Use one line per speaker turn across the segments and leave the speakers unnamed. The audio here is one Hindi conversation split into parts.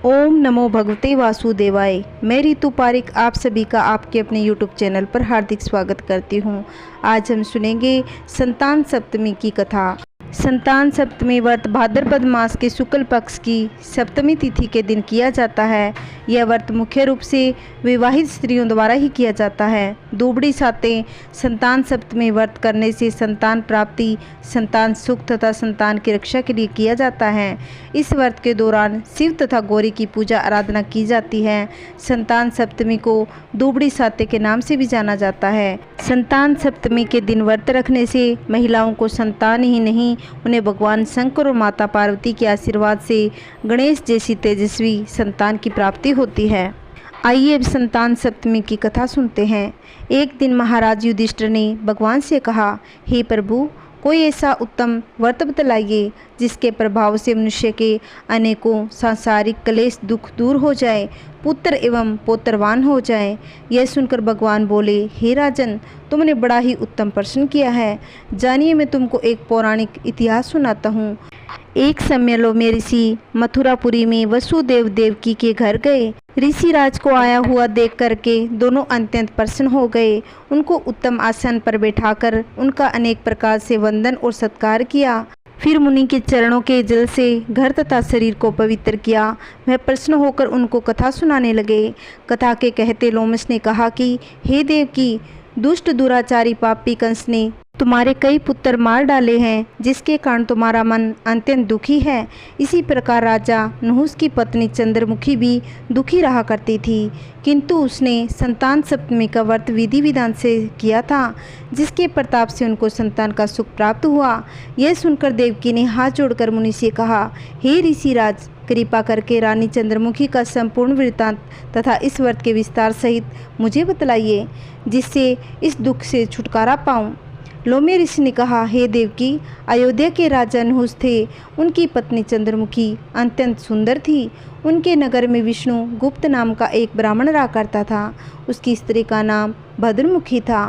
ओम नमो भगवते वासुदेवाय। मैं रितु पारिक आप सभी का आपके अपने YouTube चैनल पर हार्दिक स्वागत करती हूँ। आज हम सुनेंगे संतान सप्तमी की कथा। संतान सप्तमी व्रत भाद्रपद मास के शुक्ल पक्ष की सप्तमी तिथि के दिन किया जाता है। यह व्रत मुख्य रूप से विवाहित स्त्रियों द्वारा ही किया जाता है। दुबड़ी सातें संतान सप्तमी व्रत करने से संतान प्राप्ति, संतान सुख तथा संतान की रक्षा के लिए किया जाता है। इस व्रत के दौरान शिव तथा गौरी की पूजा आराधना की जाती है। संतान सप्तमी को दुबड़ी सातें के नाम से भी जाना जाता है। संतान सप्तमी के दिन व्रत रखने से महिलाओं को संतान ही नहीं, उन्हें भगवान शंकर और माता पार्वती के आशीर्वाद से गणेश जैसी तेजस्वी संतान की प्राप्ति होती है। आइए अब संतान सप्तमी की कथा सुनते हैं। एक दिन महाराज युधिष्ठिर ने भगवान से कहा, हे प्रभु, कोई ऐसा उत्तम व्रत बतलाइए जिसके प्रभाव से मनुष्य के अनेकों सांसारिक क्लेश दुख दूर हो जाए, पुत्र एवं पौत्रवान हो जाए। यह सुनकर भगवान बोले, हे राजन, तुमने बड़ा ही उत्तम प्रश्न किया है। जानिए, मैं तुमको एक पौराणिक इतिहास सुनाता हूँ। एक समय लोमे ऋषि मथुरापुरी में वसुदेव देवकी के घर गए। ऋषि राज को आया हुआ देख करके दोनों अत्यंत प्रसन्न हो गए। उनको उत्तम आसन पर बैठाकर उनका अनेक प्रकार से वंदन और सत्कार किया। फिर मुनि के चरणों के जल से घर तथा शरीर को पवित्र किया। वह प्रसन्न होकर उनको कथा सुनाने लगे। कथा के कहते लोमस ने कहा कि हे देवकी, दुष्ट दुराचारी पापी कंस ने तुम्हारे कई पुत्र मार डाले हैं, जिसके कारण तुम्हारा मन अत्यंत दुखी है। इसी प्रकार राजा नहुस की पत्नी चंद्रमुखी भी दुखी रहा करती थी, किंतु उसने संतान सप्तमी का व्रत विधि विधान से किया था, जिसके प्रताप से उनको संतान का सुख प्राप्त हुआ। यह सुनकर देवकी ने हाथ जोड़कर मुनि से कहा, हे ऋषिराज, कृपा करके रानी चंद्रमुखी का संपूर्ण वृत्तांत तथा इस व्रत के विस्तार सहित मुझे बतलाइए, जिससे इस दुख से छुटकारा पाऊँ। लोमे ऋषि ने कहा, हे देवकी, अयोध्या के राजा नहुस थे। उनकी पत्नी चंद्रमुखी अत्यंत सुंदर थी। उनके नगर में विष्णु गुप्त नाम का एक ब्राह्मण रहा करता था। उसकी स्त्री का नाम भद्रमुखी था।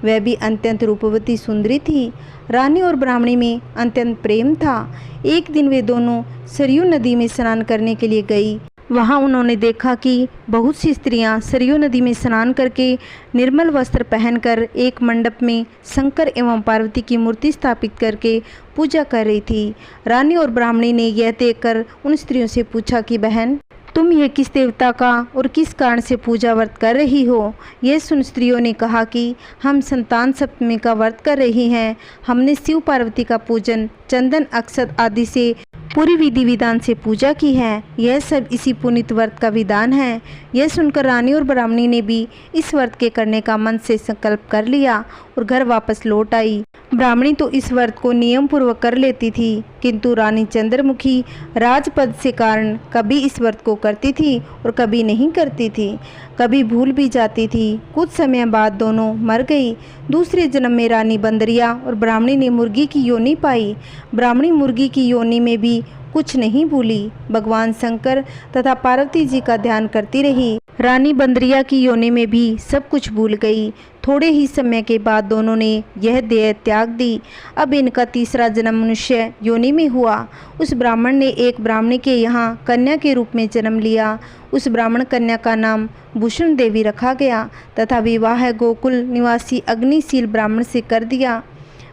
वह भी अत्यंत रूपवती सुंदरी थी। रानी और ब्राह्मणी में अत्यंत प्रेम था। एक दिन वे दोनों सरयू नदी में स्नान करने के लिए गई। वहाँ उन्होंने देखा कि बहुत सी स्त्रियां सरयू नदी में स्नान करके निर्मल वस्त्र पहनकर एक मंडप में शंकर एवं पार्वती की मूर्ति स्थापित करके पूजा कर रही थी। रानी और ब्राह्मणी ने यह देखकर उन स्त्रियों से पूछा कि बहन, तुम यह किस देवता का और किस कारण से पूजा व्रत कर रही हो? यह सुन स्त्रियों ने कहा कि हम संतान सप्तमी का व्रत कर रही हैं। हमने शिव पार्वती का पूजन चंदन अक्षत आदि से पूरी विधि विधान से पूजा की है। यह सब इसी पुनीत व्रत का विधान है। यह सुनकर रानी और ब्राह्मणी ने भी इस व्रत के करने का मन से संकल्प कर लिया और घर वापस लौट आई। ब्राह्मणी तो इस व्रत को नियम पूर्वक कर लेती थी, किंतु रानी चंद्रमुखी राजपद से कारण कभी इस व्रत को करती थी और कभी नहीं करती थी, कभी भूल भी जाती थी। कुछ समय बाद दोनों मर गई। दूसरे जन्म में रानी बंदरिया और ब्राह्मणी ने मुर्गी की योनि पाई। ब्राह्मणी मुर्गी की योनि में भी कुछ नहीं भूली, भगवान शंकर तथा पार्वती जी का ध्यान करती रही। रानी बंदरिया की योनि में भी सब कुछ भूल गई। थोड़े ही समय के बाद दोनों ने यह देह त्याग दी। अब इनका तीसरा जन्म मनुष्य योनि में हुआ। उस ब्राह्मण ने एक ब्राह्मणी के यहाँ कन्या के रूप में जन्म लिया। उस ब्राह्मण कन्या का नाम भूषण देवी रखा गया तथा विवाह गोकुल निवासी अग्निशील ब्राह्मण से कर दिया।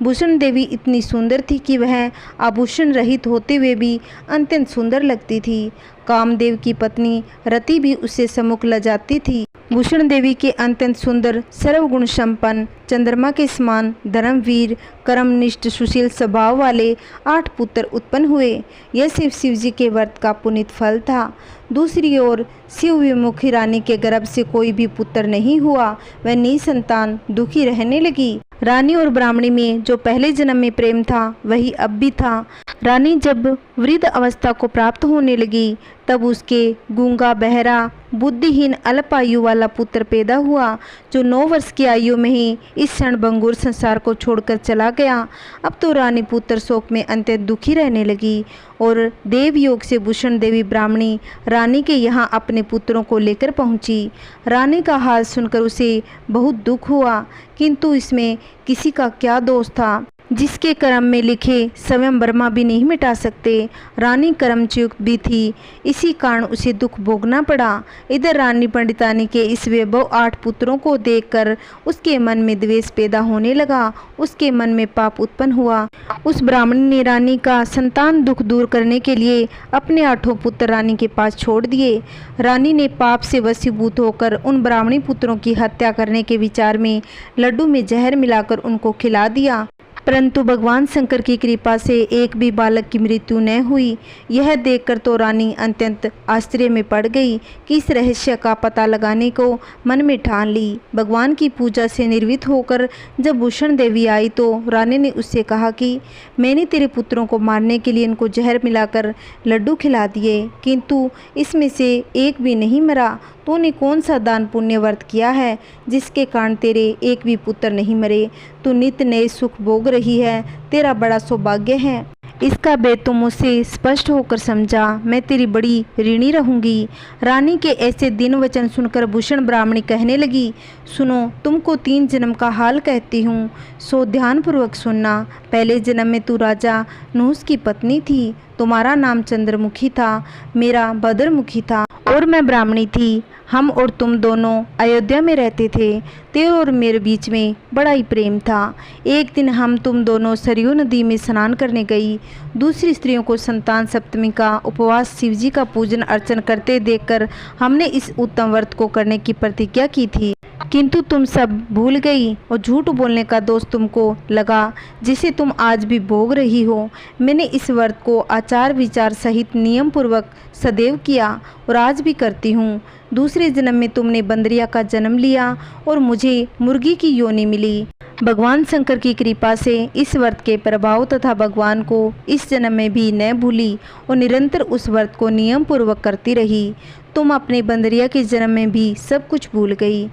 भूषण देवी इतनी सुंदर थी कि वह आभूषण रहित होते हुए भी अत्यंत सुंदर लगती थी। कामदेव की पत्नी रति भी उससे सम्मुख ल जाती थी। भूषण देवी के अत्यंत सुंदर सर्वगुण संपन्न चंद्रमा के समान धर्मवीर कर्मनिष्ठ सुशील स्वभाव वाले 8 पुत्र उत्पन्न हुए। यह शिव जी के व्रत का पुनीत फल था। दूसरी ओर शिव विमुखी रानी के गर्भ से कोई भी पुत्र नहीं हुआ। वह निसंतान दुखी रहने लगी। रानी और ब्राह्मणी में जो पहले जन्म में प्रेम था वही अब भी था। रानी जब वृद्ध अवस्था को प्राप्त होने लगी तब उसके गूंगा बहरा बुद्धिहीन अल्पायु वाला पुत्र पैदा हुआ, जो 9 वर्ष की आयु में ही इस क्षणभंगुर संसार को छोड़कर चला गया। अब तो रानी पुत्र शोक में अत्यंत दुखी रहने लगी और देव योग से भूषण देवी ब्राह्मणी रानी के यहाँ अपने पुत्रों को लेकर पहुँची। रानी का हाल सुनकर उसे बहुत दुख हुआ, किंतु इसमें किसी का क्या दोष था। जिसके कर्म में लिखे स्वयं ब्रह्मा भी नहीं मिटा सकते। रानी कर्मच्युत भी थी, इसी कारण उसे दुख भोगना पड़ा। इधर रानी पंडितानी के इस वैभव 8 पुत्रों को देखकर उसके मन में द्वेष पैदा होने लगा। उसके मन में पाप उत्पन्न हुआ। उस ब्राह्मणी ने रानी का संतान दुख दूर करने के लिए अपने 8 पुत्र रानी के पास छोड़ दिए। रानी ने पाप से वशीभूत होकर उन ब्राह्मणी पुत्रों की हत्या करने के विचार में लड्डू में जहर मिलाकर उनको खिला दिया, परंतु भगवान शंकर की कृपा से एक भी बालक की मृत्यु न हुई। यह देखकर तो रानी अत्यंत आश्चर्य में पड़ गई कि इस रहस्य का पता लगाने को मन में ठान ली। भगवान की पूजा से निर्वित होकर जब भूषण देवी आई तो रानी ने उससे कहा कि मैंने तेरे पुत्रों को मारने के लिए इनको जहर मिलाकर लड्डू खिला दिए, किंतु इसमें से एक भी नहीं मरा। तूने कौन सा दान पुण्य व्रत किया है जिसके कारण तेरे एक भी पुत्र नहीं मरे? तू नित्य नए सुख भोग रही है, तेरा बड़ा सौभाग्य है। इसका भेद तो मुझसे स्पष्ट होकर समझा, मैं तेरी बड़ी ऋणी रहूंगी। रानी के ऐसे दिन वचन सुनकर भूषण ब्राह्मणी कहने लगी, सुनो, तुमको 3 जन्म का हाल कहती हूँ, सो ध्यानपूर्वक सुनना। पहले जन्म में तू राजा नूस की पत्नी थी, तुम्हारा नाम चंद्रमुखी था, मेरा भद्रमुखी था और मैं ब्राह्मणी थी। हम और तुम दोनों अयोध्या में रहते थे। तेरे और मेरे बीच में बड़ा ही प्रेम था। एक दिन हम तुम दोनों सरयू नदी में स्नान करने गई। दूसरी स्त्रियों को संतान सप्तमी का उपवास शिवजी का पूजन अर्चन करते देखकर हमने इस उत्तम व्रत को करने की प्रतिज्ञा की थी, किंतु तुम सब भूल गई और झूठ बोलने का दोष तुमको लगा, जिसे तुम आज भी भोग रही हो। मैंने इस व्रत को आचार विचार सहित नियम पूर्वक सदैव किया और आज भी करती हूँ। दूसरे जन्म में तुमने बंदरिया का जन्म लिया और मुझे मुर्गी की योनि मिली। भगवान शंकर की कृपा से इस व्रत के प्रभाव तथा भगवान को इस जन्म में भी न भूली और निरंतर उस व्रत को नियम पूर्वक करती रही। तुम अपने बंदरिया के जन्म में भी सब कुछ भूल गई।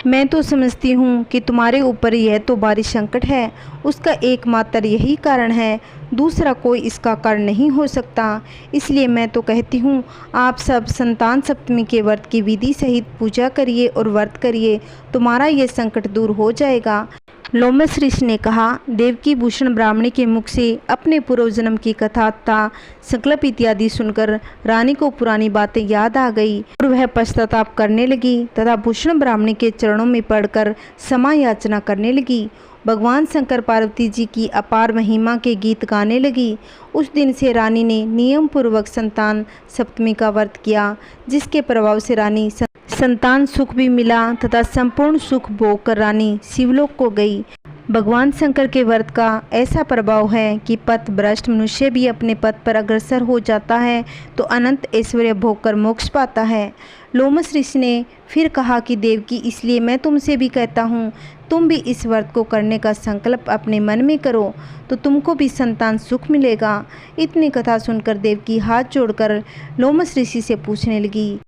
मैं तो समझती हूँ कि तुम्हारे ऊपर यह तो भारी संकट है, उसका एकमात्र यही कारण है, दूसरा कोई इसका कारण नहीं हो सकता। इसलिए मैं तो कहती हूँ आप सब संतान सप्तमी के व्रत की विधि सहित पूजा करिए और व्रत करिए, तुम्हारा यह संकट दूर हो जाएगा। लोमस ऋषि ने कहा, देवकी भूषण ब्राह्मणी के मुख से अपने पूर्व जन्म की कथा तथा संकल्प इत्यादि सुनकर रानी को पुरानी बातें याद आ गई और वह पश्चाताप करने लगी तथा भूषण ब्राह्मणी के चरणों में पड़कर क्षमा याचना करने लगी। भगवान शंकर पार्वती जी की अपार महिमा के गीत गाने लगी। उस दिन से रानी ने नियम पूर्वक संतान सप्तमी का व्रत किया, जिसके प्रभाव से रानी संतान सुख भी मिला तथा संपूर्ण सुख भोग कर रानी शिवलोक को गई। भगवान शंकर के व्रत का ऐसा प्रभाव है कि पथ भ्रष्ट मनुष्य भी अपने पथ पर अग्रसर हो जाता है तो अनंत ऐश्वर्य भोग कर मोक्ष पाता है। लोमस ऋषि ने फिर कहा कि देवकी, इसलिए मैं तुमसे भी कहता हूँ, तुम भी इस व्रत को करने का संकल्प अपने मन में करो तो तुमको भी संतान सुख मिलेगा। इतनी कथा सुनकर देवकी हाथ जोड़कर लोमस ऋषि से पूछने लगी,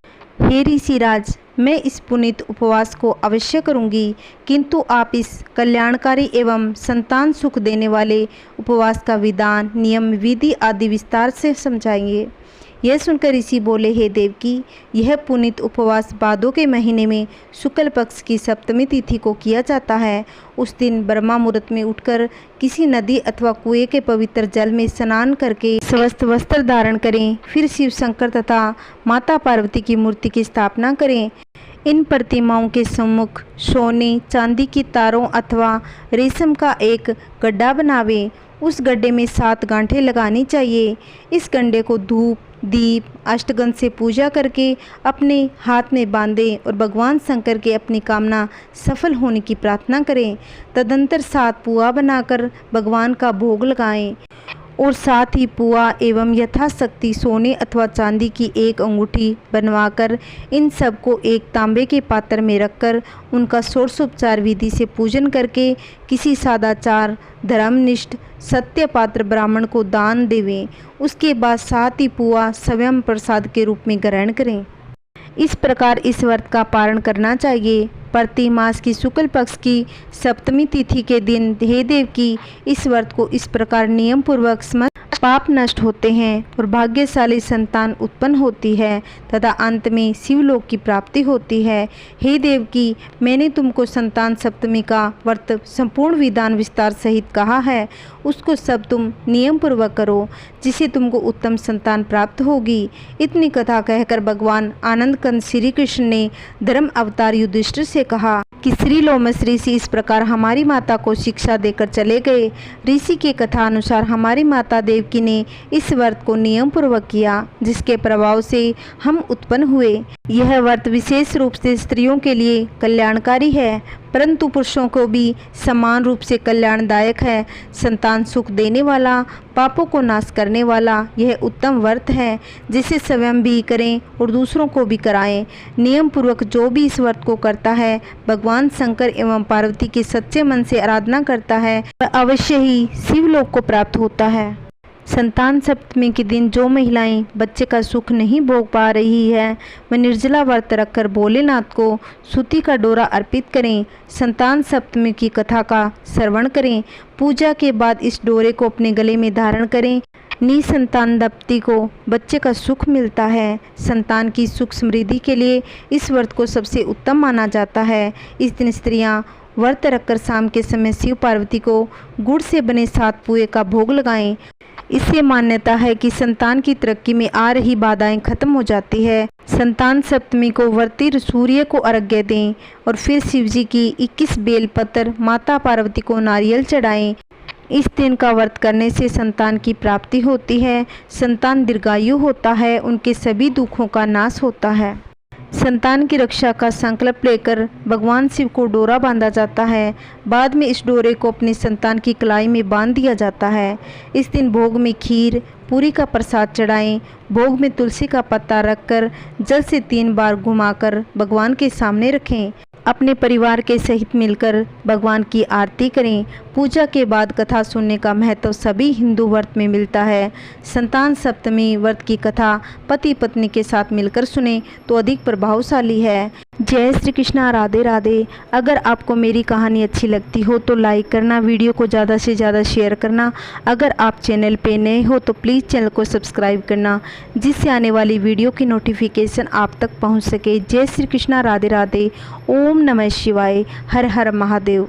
हे ऋषिराज, मैं इस पुनीत उपवास को अवश्य करूंगी, किंतु आप इस कल्याणकारी एवं संतान सुख देने वाले उपवास का विधान, नियम, विधि आदि विस्तार से समझाएंगे। यह सुनकर ऋषि बोले, हे देवकी, यह पुनीत उपवास भादों के महीने में शुक्ल पक्ष की सप्तमी तिथि को किया जाता है। उस दिन ब्रह्मा मुहूर्त में उठकर किसी नदी अथवा कुएं के पवित्र जल में स्नान करके स्वस्थ वस्त्र धारण करें। फिर शिव शंकर तथा माता पार्वती की मूर्ति की स्थापना करें। इन प्रतिमाओं के सम्मुख सोने चांदी की तारों अथवा रेशम का एक गड्ढा बनावे। उस गड्ढे में 7 गांठें लगानी चाहिए। इस गड्ढे को धूप, दीप, अष्टगंध से पूजा करके अपने हाथ में बांधें और भगवान शंकर के अपनी कामना सफल होने की प्रार्थना करें। तदंतर 7 पुआ बनाकर भगवान का भोग लगाएं और साथ ही पुआ एवं यथाशक्ति सोने अथवा चांदी की एक अंगूठी बनवाकर इन सब को एक तांबे के पात्र में रखकर उनका षोडशोपचार विधि से पूजन करके किसी सदाचार धर्मनिष्ठ सत्य पात्र ब्राह्मण को दान देवें। उसके बाद 7 ही पुआ स्वयं प्रसाद के रूप में ग्रहण करें। इस प्रकार इस व्रत का पारण करना चाहिए। प्रति मास की शुक्ल पक्ष की सप्तमी तिथि के दिन हे देव की इस व्रत को इस प्रकार नियम पूर्वक पाप नष्ट होते हैं और भाग्यशाली संतान उत्पन्न होती है तथा अंत में शिवलोक की प्राप्ति होती है। हे देवकी, मैंने तुमको संतान सप्तमी का व्रत संपूर्ण विधान विस्तार सहित कहा है, उसको सब तुम नियम पूर्वक करो, जिसे तुमको उत्तम संतान प्राप्त होगी। इतनी कथा कहकर भगवान आनंद कंद श्री कृष्ण ने धर्म अवतार युधिष्ठिर से कहा कि श्री लोमस ऋषि इस प्रकार हमारी माता को शिक्षा देकर चले गए। ऋषि के कथा अनुसार हमारी माता देवकी ने इस व्रत को नियम पूर्वक किया, जिसके प्रभाव से हम उत्पन्न हुए। यह व्रत विशेष रूप से स्त्रियों के लिए कल्याणकारी है, परंतु पुरुषों को भी समान रूप से कल्याणदायक है। संतान सुख देने वाला, पापों को नाश करने वाला यह उत्तम व्रत है, जिसे स्वयं भी करें और दूसरों को भी कराएं। नियम पूर्वक जो भी इस व्रत को करता है, भगवान शंकर एवं पार्वती के सच्चे मन से आराधना करता है, वह अवश्य ही शिवलोक को प्राप्त होता है। संतान सप्तमी के दिन जो महिलाएं बच्चे का सुख नहीं भोग पा रही है, वह निर्जला व्रत रखकर भोलेनाथ को सूती का डोरा अर्पित करें। संतान सप्तमी की कथा का श्रवण करें। पूजा के बाद इस डोरे को अपने गले में धारण करें। निसंतान दंपति को बच्चे का सुख मिलता है। संतान की सुख समृद्धि के लिए इस व्रत को सबसे उत्तम माना जाता है। इस दिन स्त्रियां व्रत रखकर शाम के समय शिव पार्वती को गुड़ से बने 7 पुए का भोग लगाएं। इससे मान्यता है कि संतान की तरक्की में आ रही बाधाएं खत्म हो जाती है। संतान सप्तमी को व्रती सूर्य को अर्घ्य दें और फिर शिवजी की 21 बेलपत्र, माता पार्वती को नारियल चढ़ाएं। इस दिन का व्रत करने से संतान की प्राप्ति होती है, संतान दीर्घायु होता है, उनके सभी दुखों का नाश होता है। संतान की रक्षा का संकल्प लेकर भगवान शिव को डोरा बांधा जाता है। बाद में इस डोरे को अपनी संतान की कलाई में बांध दिया जाता है। इस दिन भोग में खीर, पूरी का प्रसाद चढ़ाएं। भोग में तुलसी का पत्ता रखकर जल से 3 बार घुमाकर भगवान के सामने रखें। अपने परिवार के सहित मिलकर भगवान की आरती करें। पूजा के बाद कथा सुनने का महत्व सभी हिंदू व्रत में मिलता है। संतान सप्तमी व्रत की कथा पति पत्नी के साथ मिलकर सुने तो अधिक प्रभावशाली है। जय श्री कृष्णा, राधे राधे। अगर आपको मेरी कहानी अच्छी लगती हो तो लाइक करना, वीडियो को ज़्यादा से ज़्यादा शेयर करना। अगर आप चैनल पे नए हो तो प्लीज़ चैनल को सब्सक्राइब करना, जिससे आने वाली वीडियो की नोटिफिकेशन आप तक पहुंच सके। जय श्री कृष्णा, राधे राधे। ओम नमः शिवाय। हर हर महादेव।